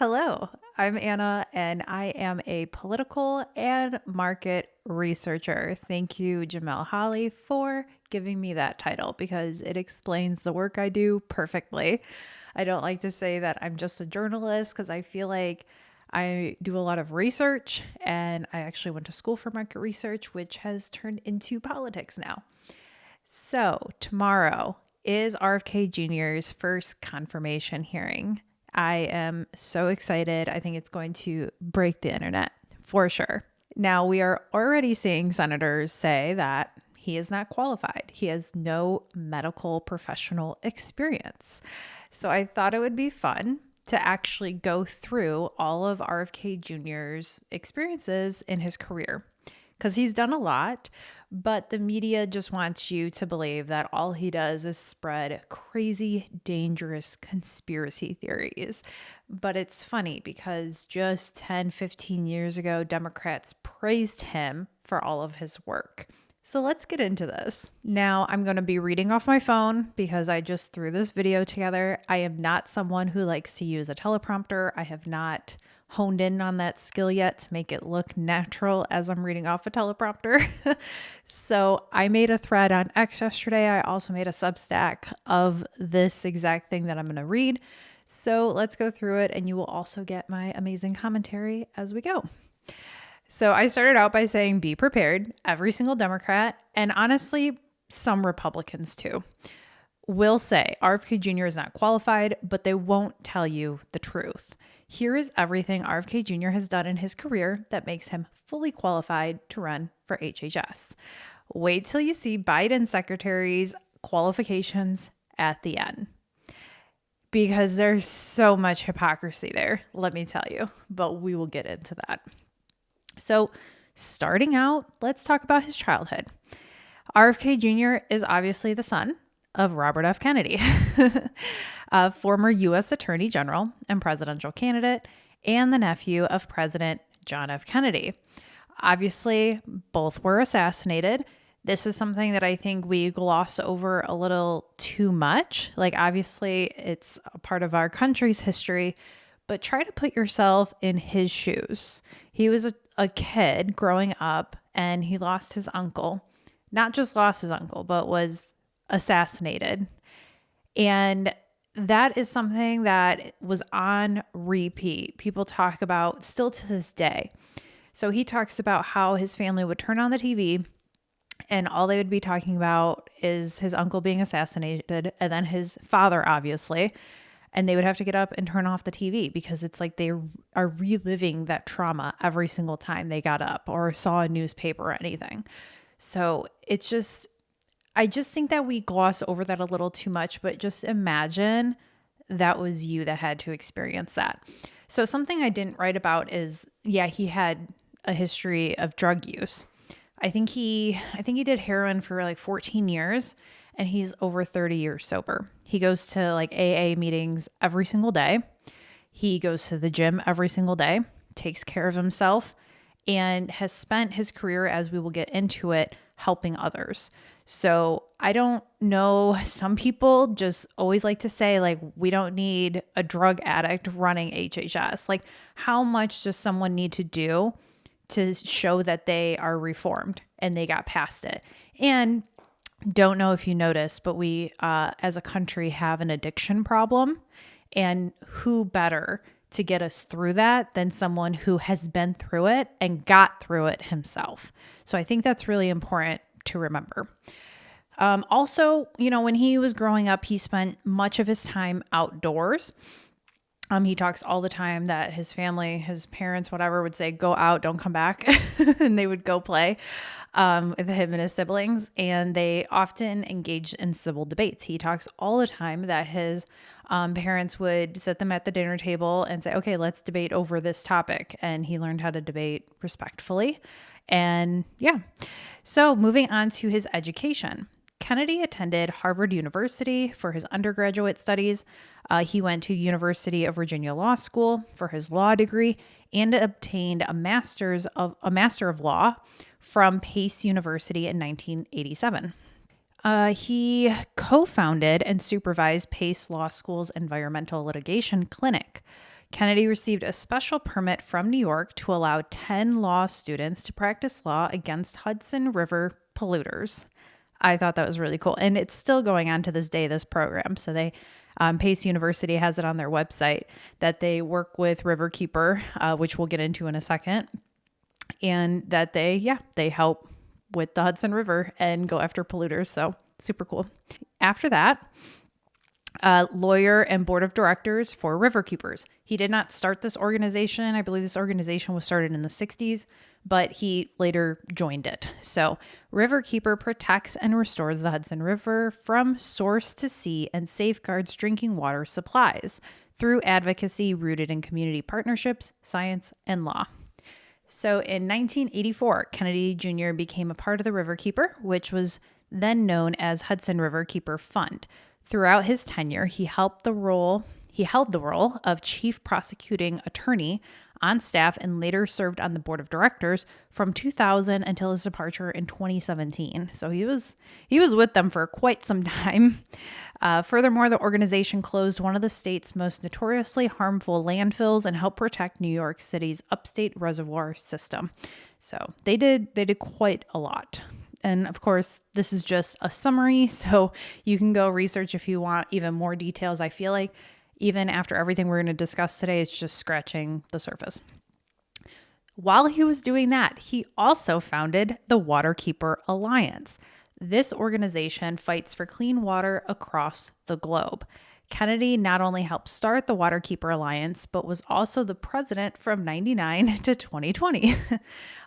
Hello, I'm Anna, and I am a political and market researcher. Thank you, Jamel Holly, for giving me that title because it explains the work I do perfectly. I don't like to say that I'm just a journalist because I feel like I do a lot of research, and I actually went to school for market research, which has turned into politics now. So, tomorrow is RFK Jr.'s first confirmation hearing. I am so excited. I think it's going to break the internet for sure. Now, we are already seeing senators say that he is not qualified. He has no medical professional experience. So I thought it would be fun to actually go through all of RFK Jr.'s experiences in his career because he's done a lot, but the media just wants you to believe that all he does is spread crazy, dangerous conspiracy theories. But it's funny because just 10, 15 years ago, Democrats praised him for all of his work. So let's get into this. Now, I'm going to be reading off my phone because I just threw this video together. I am not someone who likes to use a teleprompter. I have not honed in on that skill yet to make it look natural as I'm reading off a teleprompter. So I made a thread on X yesterday. I also made a Substack of this exact thing that I'm going to read. So let's go through it, and you will also get my amazing commentary as we go. So I started out by saying, be prepared. Every single Democrat, and honestly, some Republicans too, will say RFK Jr. is not qualified, but they won't tell you the truth. Here is everything RFK Jr. has done in his career that makes him fully qualified to run for HHS. Wait till you see Biden secretary's qualifications at the end, because there's so much hypocrisy there, let me tell you, but we will get into that. So starting out, let's talk about his childhood. RFK Jr. is obviously the son of Robert F. Kennedy, a former U.S. Attorney General and presidential candidate, and the nephew of President John F. Kennedy. Obviously, both were assassinated. This is something that I think we gloss over a little too much. Like, obviously, it's a part of our country's history, but try to put yourself in his shoes. He was a kid growing up, and he lost his uncle. Not just lost his uncle, but was assassinated. And that is something that was on repeat. People talk about still to this day. So he talks about how his family would turn on the TV and all they would be talking about is his uncle being assassinated and then his father, obviously. And they would have to get up and turn off the TV because it's like they are reliving that trauma every single time they got up or saw a newspaper or anything. So it's just, I just think that we gloss over that a little too much, but just imagine that was you that had to experience that. So something I didn't write about is, yeah, he had a history of drug use. I think he did heroin for like 14 years and he's over 30 years sober. He goes to like AA meetings every single day. He goes to the gym every single day, takes care of himself, and has spent his career, as we will get into it, helping others. So I don't know. Some people just always like to say, like, we don't need a drug addict running HHS. Like, how much does someone need to do to show that they are reformed and they got past it? And don't know if you noticed, but we, as a country, have an addiction problem. And who better to get us through that than someone who has been through it and got through it himself. So I think that's really important to remember. Also, when he was growing up, he spent much of his time outdoors. He talks all the time that his family, his parents, whatever, would say, go out, don't come back. And they would go play with him and his siblings. And they often engaged in civil debates. He talks all the time that his parents would sit them at the dinner table and say, okay, let's debate over this topic. And he learned how to debate respectfully. And yeah, so moving on to his education. Kennedy attended Harvard University for his undergraduate studies. He went to University of Virginia Law School for his law degree and obtained a Master of Law from Pace University in 1987. He co-founded and supervised Pace Law School's Environmental Litigation Clinic. Kennedy received a special permit from New York to allow 10 law students to practice law against Hudson River polluters. I thought that was really cool. And it's still going on to this day, this program. So Pace University has it on their website that they work with Riverkeeper, which we'll get into in a second. And that they help with the Hudson River and go after polluters. So super cool. After that, lawyer and board of directors for Riverkeepers. He did not start this organization. I believe this organization was started in the 60s, but he later joined it. So Riverkeeper protects and restores the Hudson River from source to sea and safeguards drinking water supplies through advocacy rooted in community partnerships, science, and law. So in 1984, Kennedy Jr. became a part of the Riverkeeper, which was then known as Hudson Riverkeeper Fund. Throughout his tenure, he held the role of chief prosecuting attorney on staff and later served on the board of directors from 2000 until his departure in 2017. So he was with them for quite some time. Furthermore, the organization closed one of the state's most notoriously harmful landfills and helped protect New York City's upstate reservoir system. So they did quite a lot. And of course, this is just a summary, so you can go research if you want even more details. I feel like even after everything we're going to discuss today, it's just scratching the surface. While he was doing that, he also founded the Waterkeeper Alliance. This organization fights for clean water across the globe. Kennedy not only helped start the Waterkeeper Alliance, but was also the president from 1999 to 2020.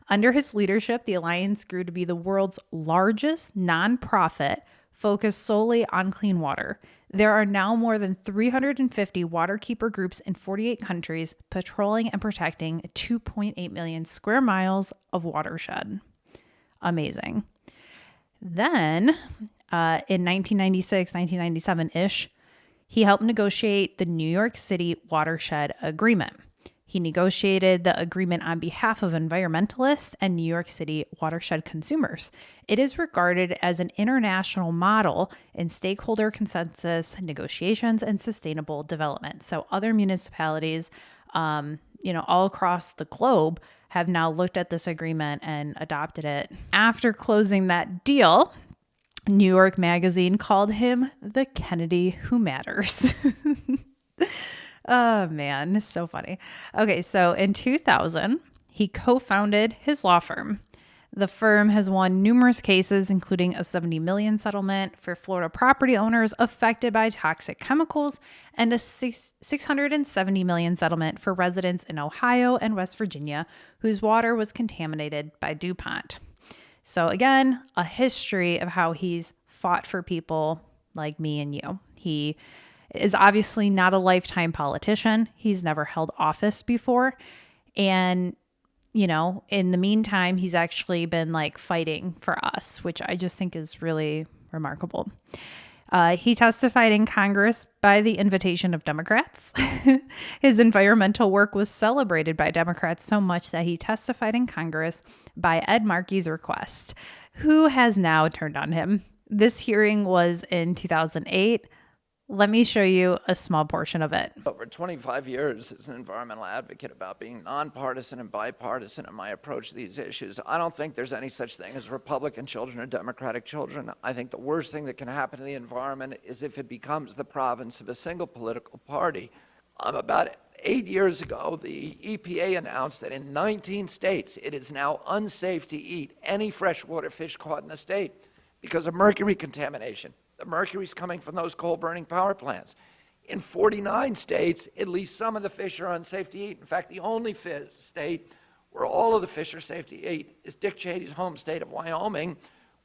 Under his leadership, the alliance grew to be the world's largest nonprofit focused solely on clean water. There are now more than 350 Waterkeeper groups in 48 countries patrolling and protecting 2.8 million square miles of watershed. Amazing. Then, in 1996, 1997-ish, he helped negotiate the New York City Watershed Agreement. He negotiated the agreement on behalf of environmentalists and New York City watershed consumers. It is regarded as an international model in stakeholder consensus, negotiations, and sustainable development. So other municipalities, all across the globe have now looked at this agreement and adopted it. After closing that deal, New York Magazine called him the Kennedy who matters. Oh, man, it's so funny. Okay, so in 2000, he co-founded his law firm. The firm has won numerous cases, including a $70 million settlement for Florida property owners affected by toxic chemicals and a $670 million settlement for residents in Ohio and West Virginia whose water was contaminated by DuPont. So again, a history of how he's fought for people like me and you. He is obviously not a lifetime politician. He's never held office before. And, in the meantime, he's actually been fighting for us, which I just think is really remarkable. He testified in Congress by the invitation of Democrats. His environmental work was celebrated by Democrats so much that he testified in Congress by Ed Markey's request, who has now turned on him. This hearing was in 2008. Let me show you a small portion of it. Over 25 years as an environmental advocate about being nonpartisan and bipartisan in my approach to these issues, I don't think there's any such thing as Republican children or Democratic children. I think the worst thing that can happen to the environment is if it becomes the province of a single political party. About 8 years ago, the EPA announced that in 19 states, it is now unsafe to eat any freshwater fish caught in the state because of mercury contamination. The mercury's coming from those coal-burning power plants. In 49 states, at least some of the fish are unsafe to eat. In fact, the only state where all of the fish are safe to eat is Dick Cheney's home state of Wyoming,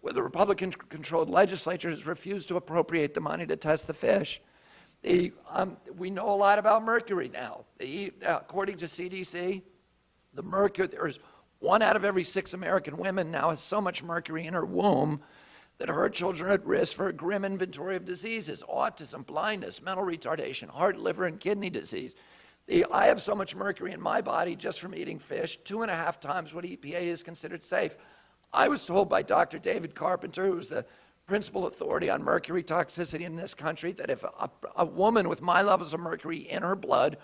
where the Republican-controlled legislature has refused to appropriate the money to test the fish. We know a lot about mercury now. According to CDC, there's 1 out of every 6 American women now has so much mercury in her womb that her children are at risk for a grim inventory of diseases: autism, blindness, mental retardation, heart, liver, and kidney disease. I have so much mercury in my body just from eating fish, 2.5 times what EPA is considered safe. I was told by Dr. David Carpenter, who's the principal authority on mercury toxicity in this country, that if a woman with my levels of mercury in her blood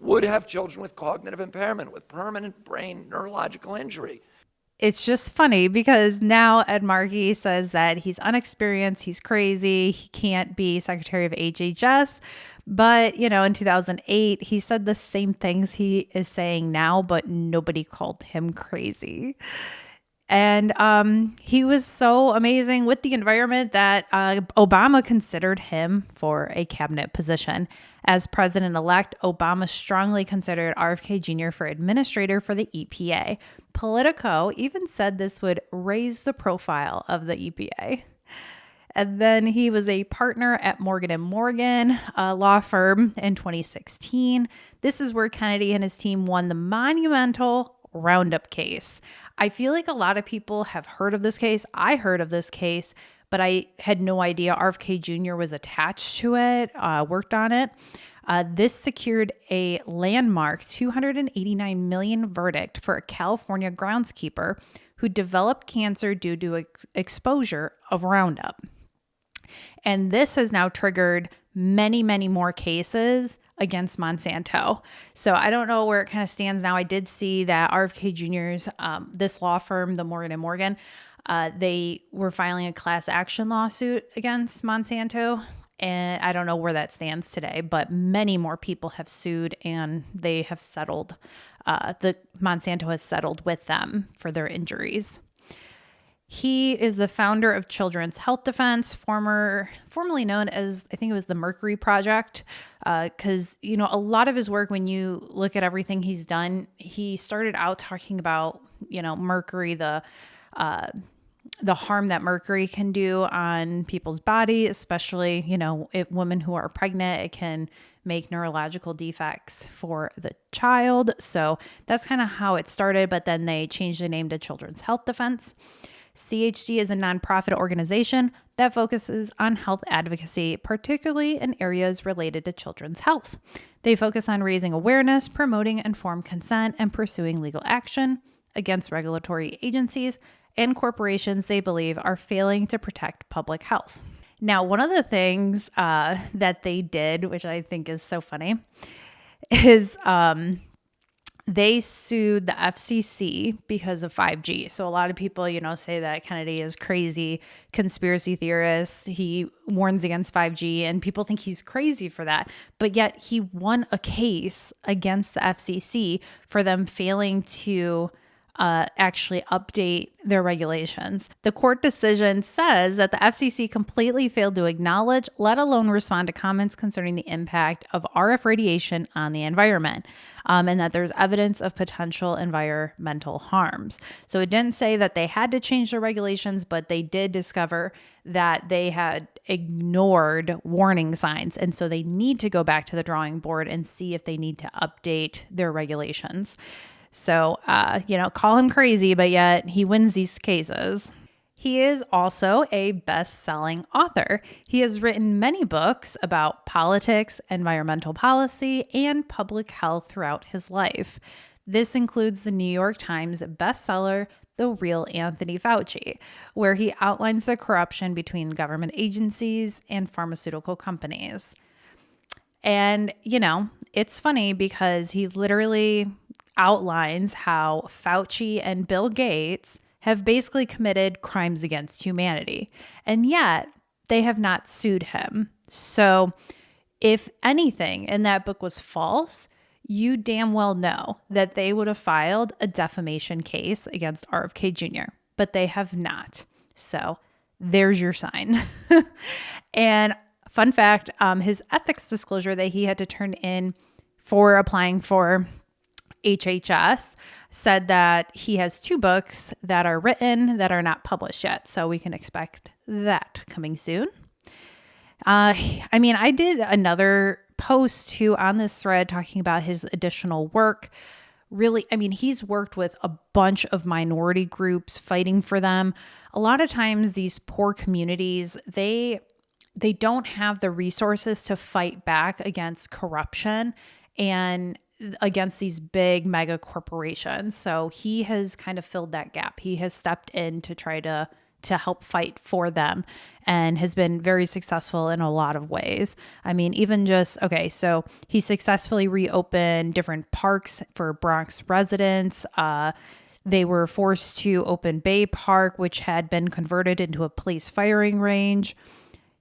would have children with cognitive impairment, with permanent brain neurological injury. It's just funny because now Ed Markey says that he's unexperienced, he's crazy, he can't be Secretary of HHS. But, in 2008, he said the same things he is saying now, but nobody called him crazy. And he was so amazing with the environment that Obama considered him for a cabinet position. As president-elect, Obama strongly considered RFK Jr. for administrator for the EPA. Politico even said this would raise the profile of the EPA. And then he was a partner at Morgan & Morgan, a law firm, in 2016. This is where Kennedy and his team won the monumental Roundup case. I feel like a lot of people have heard of this case. I heard of this case, but I had no idea RFK Jr. was attached to it, worked on it. This secured a landmark $289 million verdict for a California groundskeeper who developed cancer due to exposure of Roundup. And this has now triggered many, many more cases against Monsanto. So I don't know where it kind of stands now. I did see that RFK Jr.'s, this law firm, the Morgan & Morgan, they were filing a class action lawsuit against Monsanto. And I don't know where that stands today, but many more people have sued and they have settled. The Monsanto has settled with them for their injuries. He is the founder of Children's Health Defense, formerly known as, I think it was the Mercury Project, because, a lot of his work, when you look at everything he's done, he started out talking about, mercury, the harm that mercury can do on people's body, especially, if women who are pregnant, it can make neurological defects for the child. So that's kind of how it started, but then they changed the name to Children's Health Defense. CHD is a nonprofit organization that focuses on health advocacy, particularly in areas related to children's health. They focus on raising awareness, promoting informed consent, and pursuing legal action against regulatory agencies and corporations they believe are failing to protect public health. Now, one of the things that they did, which I think is so funny, is they sued the FCC because of 5G. So a lot of people, say that Kennedy is crazy, conspiracy theorist. He warns against 5G and people think he's crazy for that. But yet he won a case against the FCC for them failing to actually update their regulations. The court decision says that the FCC completely failed to acknowledge, let alone respond to comments concerning the impact of RF radiation on the environment, and that there's evidence of potential environmental harms. So it didn't say that they had to change their regulations, but they did discover that they had ignored warning signs. And so they need to go back to the drawing board and see if they need to update their regulations. So, call him crazy, but yet he wins these cases. He is also a best-selling author. He has written many books about politics, environmental policy, and public health throughout his life. This includes the New York Times bestseller, The Real Anthony Fauci, where he outlines the corruption between government agencies and pharmaceutical companies. And, it's funny because he literally outlines how Fauci and Bill Gates have basically committed crimes against humanity, and yet they have not sued him. So if anything in that book was false, you damn well know that they would have filed a defamation case against RFK Jr., but they have not. So there's your sign. And fun fact, his ethics disclosure that he had to turn in for applying for HHS said that he has 2 books that are written that are not published yet. So we can expect that coming soon. I did another post too on this thread talking about his additional work. Really, he's worked with a bunch of minority groups fighting for them. A lot of times these poor communities, they don't have the resources to fight back against corruption and against these big mega corporations. So he has kind of filled that gap. He has stepped in to try to to help fight for them and has been very successful in a lot of ways. I mean, even just, okay, so he successfully reopened different parks for Bronx residents. They were forced to open Bay Park, which had been converted into a police firing range.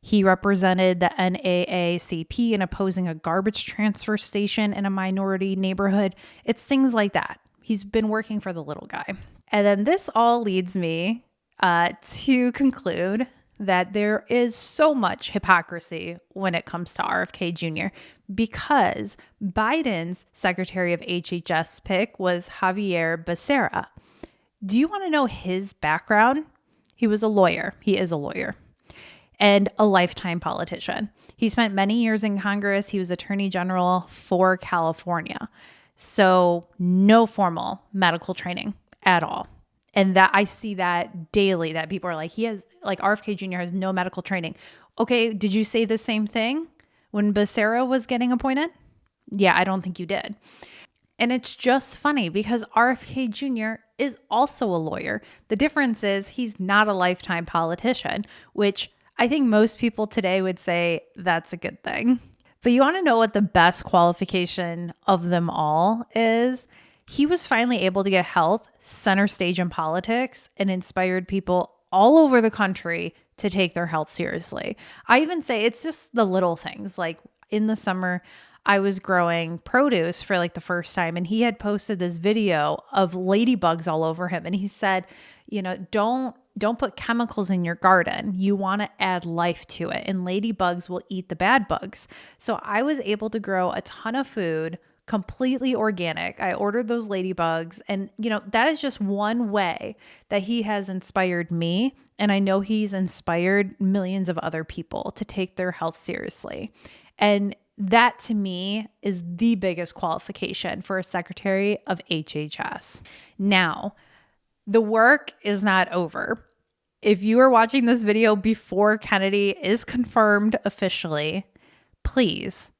He represented the NAACP in opposing a garbage transfer station in a minority neighborhood. It's things like that. He's been working for the little guy. And then this all leads me to conclude that there is so much hypocrisy when it comes to RFK Jr. because Biden's Secretary of HHS pick was Javier Becerra. Do you want to know his background? He was a lawyer. He is a lawyer. And a lifetime politician. He spent many years in Congress. He was Attorney General for California. So no formal medical training at all. And that I see that daily, that people are like, RFK Jr. has no medical training. Okay, did you say the same thing when Becerra was getting appointed? Yeah, I don't think you did. And it's just funny because RFK Jr. is also a lawyer. The difference is he's not a lifetime politician, which I think most people today would say that's a good thing. But you want to know what the best qualification of them all is? He was finally able to get health center stage in politics and inspired people all over the country to take their health seriously. I even say it's just the little things. Like in the summer, I was growing produce for like the first time, and he had posted this video of ladybugs all over him. And he said, don't put chemicals in your garden. You want to add life to it, and ladybugs will eat the bad bugs. So I was able to grow a ton of food completely organic. I ordered those ladybugs, and that is just one way that he has inspired me, and I know he's inspired millions of other people to take their health seriously. And that to me is the biggest qualification for a Secretary of HHS. Now, the work is not over. If you are watching this video before Kennedy is confirmed officially, please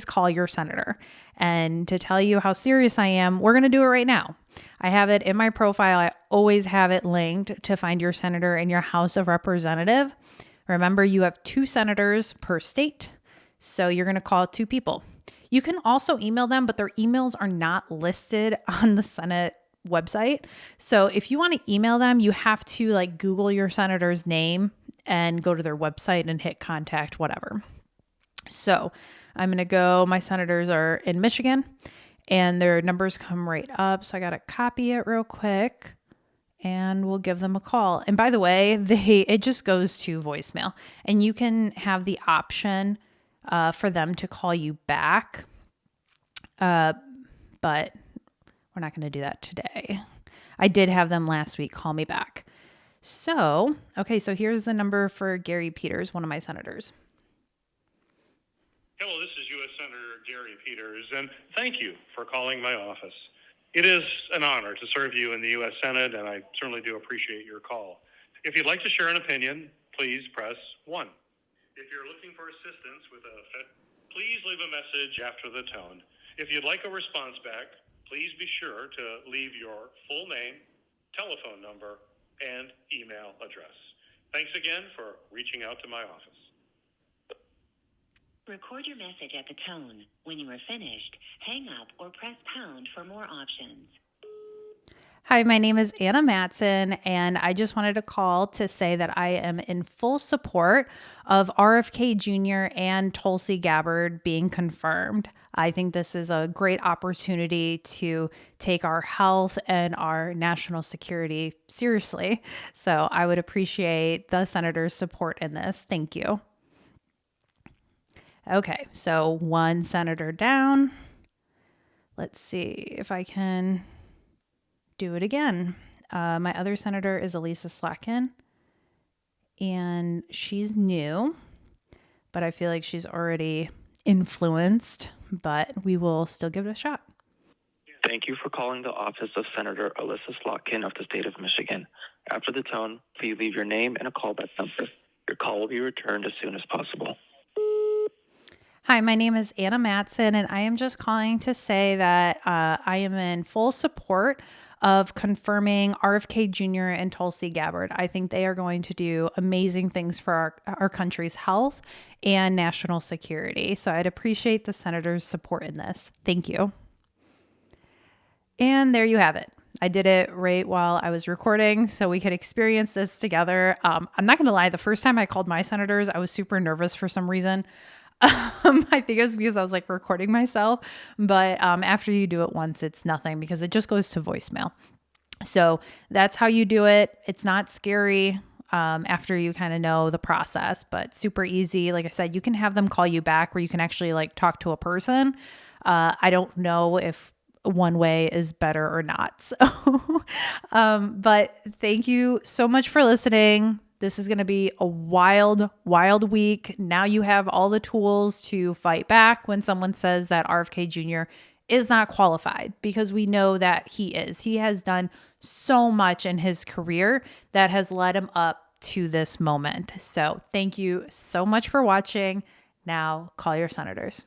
call your senator. And to tell you how serious I am, we're going to do it right now. I have it in my profile. I always have it linked to find your senator in your House of Representative. Remember, you have 2 senators per state. So you're going to call 2 people. You can also email them, but their emails are not listed on the Senate website. So if you want to email them, you have to Google your senator's name and go to their website and hit contact, whatever. So I'm going to go, my senators are in Michigan and their numbers come right up. So I got to copy it real quick and we'll give them a call. And by the way, it just goes to voicemail, and you can have the option for them to call you back. But we're not going to do that today. I did have them last week call me back. So here's the number for Gary Peters, one of my senators. Hello, this is U.S. Senator Gary Peters, and thank you for calling my office. It is an honor to serve you in the U.S. Senate, and I certainly do appreciate your call. If you'd like to share an opinion, please press 1. If you're looking for assistance with please leave a message after the tone. If you'd like a response back, please be sure to leave your full name, telephone number, and email address. Thanks again for reaching out to my office. Record your message at the tone. When you are finished, hang up or press pound for more options. Hi, my name is Anna Matson, and I just wanted to call to say that I am in full support of RFK Jr. and Tulsi Gabbard being confirmed. I think this is a great opportunity to take our health and our national security seriously. So I would appreciate the senator's support in this. Thank you. Okay, so 1 senator down. Let's see if I can do it again. My other senator is Elisa Slotkin, and she's new, but I feel like she's already influenced, but we will still give it a shot. Thank you for calling the office of Senator Elisa Slotkin of the state of Michigan. After the tone, please leave your name and a callback number. Your call will be returned as soon as possible. Hi, my name is Anna Matson, and I am just calling to say that I am in full support of confirming RFK Jr. and Tulsi Gabbard. I think they are going to do amazing things for our country's health and national security. So I'd appreciate the senator's support in this. Thank you. And there you have it. I did it right while I was recording so we could experience this together. I'm not going to lie. The first time I called my senators, I was super nervous for some reason. I think it was because I was like recording myself. But after you do it once, it's nothing because it just goes to voicemail. So that's how you do it. It's not scary after you kind of know the process, but super easy. Like I said, you can have them call you back where you can actually like talk to a person. I don't know if one way is better or not. So, but thank you so much for listening. This is going to be a wild, wild week. Now you have all the tools to fight back when someone says that RFK Jr. is not qualified, because we know that he is. He has done so much in his career that has led him up to this moment. So thank you so much for watching. Now call your senators.